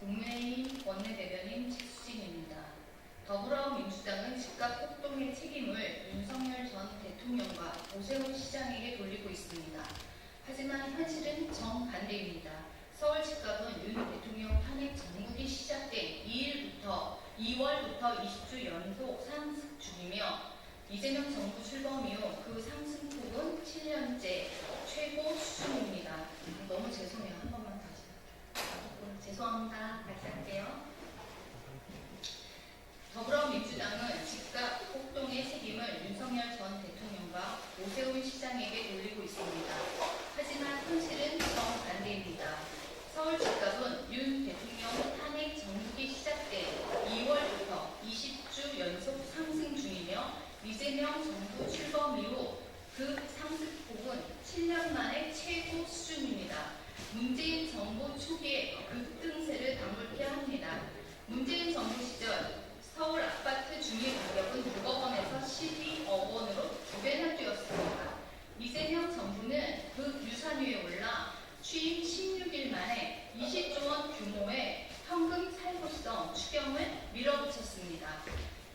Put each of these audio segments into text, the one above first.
국민의힘 원내대변인 최수진입니다. 더불어민주당은 집값 폭등의 책임을 윤석열 전 대통령과 오세훈 시장에게 돌리고 있습니다. 하지만 현실은 정반대입니다. 서울 집값은 윤 대통령 탄핵 전국이 시작된 2월부터 20주 연속 상승 중이며 이재명 정부 출범 이후 그 상승폭은 7년째 최고 수준입니다. 너무 죄송해요. 한 번만 다시. 죄송합니다. 다시 할게요. 더불어민주당은 집값 폭등의 책임을 윤석열 전 대통령과 오세훈 시장에게 돌리고 있습니다. 하지만 현실은 정반대입니다. 서울 집값은 윤 대통령 탄핵 정국이 시작된 2월부터 20주 연속 상승 중이며 이재명 정부 출범 이후 그 상승폭은 7년 만에 최고 수준입니다. 문재인 정부 초기에 급등세를 방불케 합니다. 문재인 정부 시절 서울 아파트 중위 가격은 6억 원에서 12억 원으로 2배나 뛰었습니다. 이재명 정부는 그 유산 위에 올라 취임 16일 만에 20조 원 규모의 현금 살구성 추경을 밀어붙였습니다.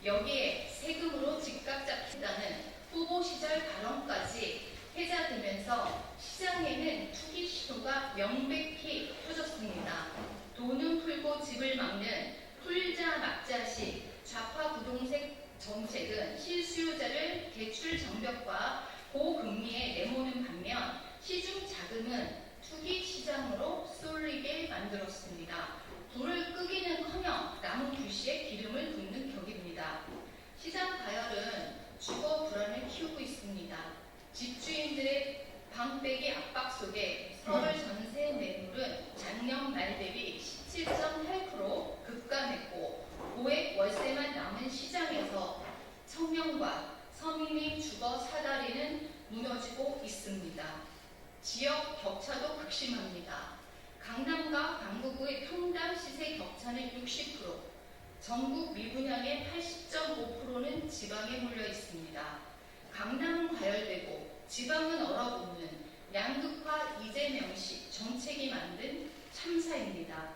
여기에 세금으로 집값 잡힌다는 후보 시절 발언까지 해자되면서 시장에는 투기 시도가 명백히 펴졌습니다. 돈은 풀고 집을 막는 풀자 막자식 좌파 부동산 정책은 실수요자를 대출 장벽과 고금리에 내모는 반면 시중 자금은 투기 시장으로 쏠리게 만들었습니다. 불을 끄기는커녕 남은 불씨에 기름을 붓는 격입니다. 시장 가열은 주거 불안을 키우고 있습니다. 집주인들의 방빼기 압박 속에 서울 전세 매물은 작년 말 대비 17.8% 급감했고 고액 월세만 남은 시장에서 청년과 서민의 주거 사다리는 무너지고 있습니다. 지역 격차도 극심합니다. 강남과 강북의 평당 시세 격차는 60%, 전국 미분양의 80.5%는 지방에 몰려 있습니다. 강남은 과열되고 지방은 얼어붙는 양극화 이재명식 정책이 만든 참사입니다.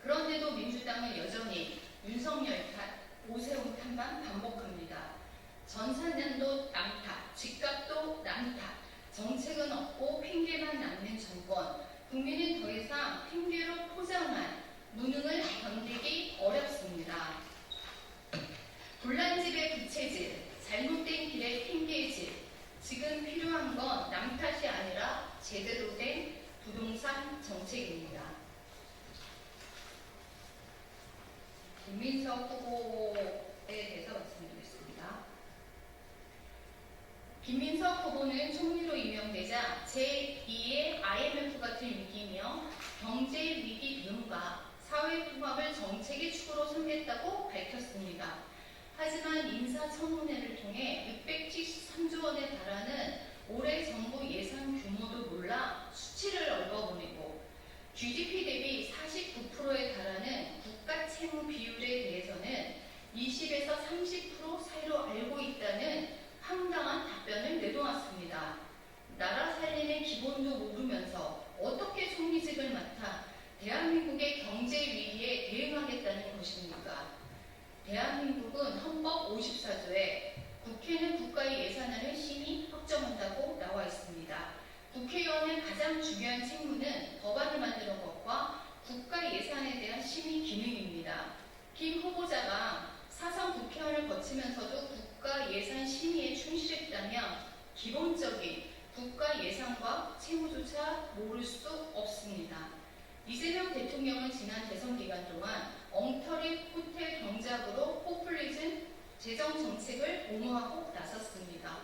그런데도 민주당은 여전히 윤석열 탓, 오세훈 탓만 반복합니다. 전산난도 남탓, 집값도 남탓, 정책은 없고 핑계만 남는 정권, 국민은 더 이상 핑계로 포장한 무능을 견디기 어렵습니다. 불난집의 부채질, 잘못된 길의 핑계질, 지금 필요한 건 남 탓이 아니라 제대로 된 부동산 정책입니다. 김민석 후보에 대해서 말씀드리겠습니다. 김민석 후보는 총리로 임명되자 제2의 IMF 같은 위기며 경제 위기 대응과 사회 통합을 정책의 축으로 삼겠다고 밝혔습니다. 하지만 인사청문회를 통해 673조 원에 달하는 올해 정부 예산 규모도 몰라 수치를 얽어보내고 GDP 대비 49%에 달하는 국가 채무 비율에 대해서는 20에서 30% 사이로 알고 있다는 황당한 답변을 내놓았습니다. 나라 살림의 기본도 모르면서 어떻게 총리직을 맡아 대한민국의 경제 위기에 대응하겠다는 것입니까? 대한민국은 헌법 54조에 국회는 국가의 예산안을 심의 확정한다고 나와 있습니다. 국회의원의 가장 중요한 책무는 법안을 만드는 것과 국가 예산에 대한 심의 기능입니다. 김 후보자가 사선 국회의원을 거치면서도 국가 예산 심의에 충실했다면 기본적인 국가 예산과 채무조차 모를 수 없습니다. 이재명 대통령은 지난 대선 기간 동안 엉터리 호텔 경작으로 포퓰리즘 재정 정책을 옹호하고 나섰습니다.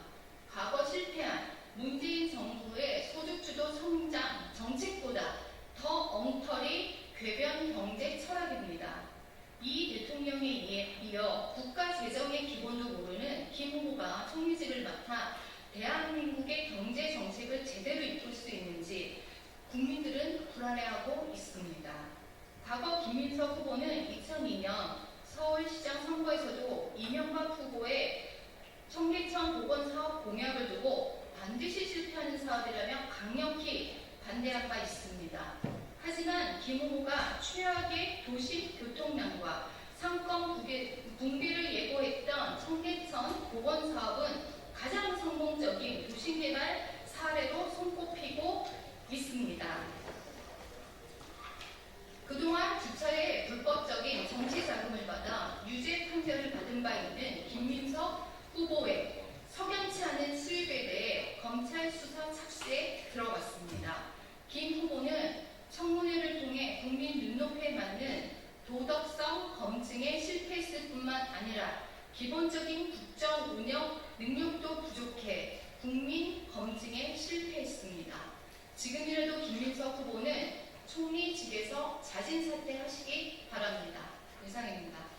과거 실패한 문재인 정부의 소득주도 성장 정책보다 더 엉터리 궤변 경제 철학입니다. 이 대통령에 이어 국가 재정의 기본도 모르는 김 후보가 총리직을 맡아 대한민국의 경제 정책을 제대로 이끌 수 있는지 국민들은 불안해하고 있습니다. 과거 김민석 후보는 2002년 서울시장 선거에서도 이명박 후보의 청계천 복원사업 공약을 두고 반드시 실패하는 사업이라며 강력히 반대한 바 있습니다. 하지만 김 후보가 최악의 도시 교통난과 상권 붕괴를 예고했던 청계천 복원사업은 가장 성공적인 도시개발 사례로 손꼽히고 있습니다. 그동안 두 차례 불법적인 정치 자금을 받아 유죄 판결을 받은 바 있는 김민석 후보의 석연치 않은 수입에 대해 검찰 수사 착수에 들어갔습니다. 김 후보는 청문회를 통해 국민 눈높이에 맞는 도덕성 검증에 실패했을 뿐만 아니라 기본적인 국정 운영 능력도 부족해 국민 검증에 실패했습니다. 지금이라도 김민석 후보는 총리직에서 자진 사퇴하시기 바랍니다. 이상입니다.